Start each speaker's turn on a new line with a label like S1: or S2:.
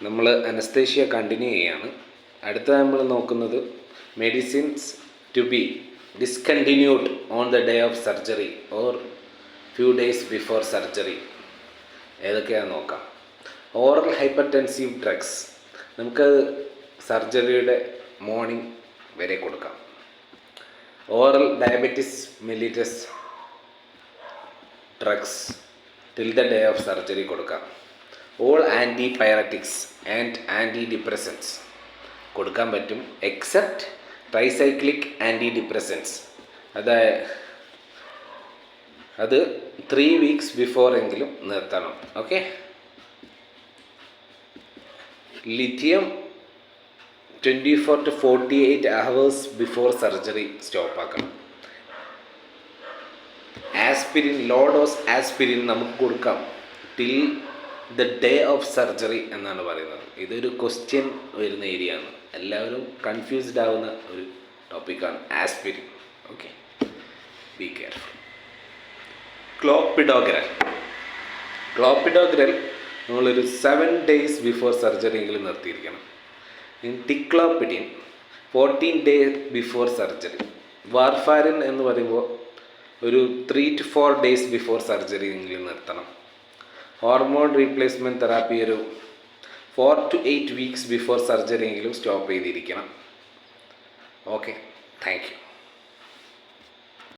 S1: നമ്മൾ anaesthesia continue ചെയ്യാണ്. അടുത്ത നമ്മൾ നോക്കുന്നത് medicines to be discontinued on the day of surgery or few days before surgery. ഏതൊക്കെയാണെന്ന് നോക്കാം. ഓറൽ ഹൈപ്പർടെൻസീവ് ഡ്രഗ്സ് നമുക്ക് സർജറിയുടെ മോർണിംഗ് വരെ കൊടുക്കാം. Oral diabetes mellitus drugs till the day of surgery കൊടുക്കാം. ഓൾ ആൻറ്റിപയററ്റിക്സ് ആൻഡ് ആൻറ്റി ഡിപ്രസൻസ് കൊടുക്കാൻ പറ്റും, except tricyclic anti depressants. അത് 3 weeks before എങ്കിലും നിർത്തണം. Okay. Lithium 24 to 48 hours before surgery stop ആക്കണം. ആസ്പിരിൻ, ലോ ഡോസ് ആസ്പിരിൻ നമുക്ക് കൊടുക്കാം till the day of surgery എന്നാണ് പറയുന്നത്. ഇതൊരു ക്വസ്റ്റ്യൻ വരുന്ന ഏരിയ ആണ്, എല്ലാവരും കൺഫ്യൂസ്ഡ് ആവുന്ന ഒരു ടോപ്പിക്കാണ് aspirin. Okay, be careful. Clopidogrel നമ്മളൊരു 7 days ബിഫോർ സർജറി എങ്കിലും നിർത്തിയിരിക്കണം. ടിക്ലോപ്പിഡിൻ 14 days ബിഫോർ സർജറി. വാർഫാരിൻ എന്ന് പറയുമ്പോൾ ഒരു 3 to 4 days ബിഫോർ സർജറി എങ്കിലും നിർത്തണം. ഹോർമോൺ റീപ്ലേസ്മെൻറ്റ് തെറാപ്പി ഒരു 4 to 8 വീക്സ് ബിഫോർ സർജറി എങ്കിലും സ്റ്റോപ്പ് ചെയ്തിരിക്കണം. Okay, thank you.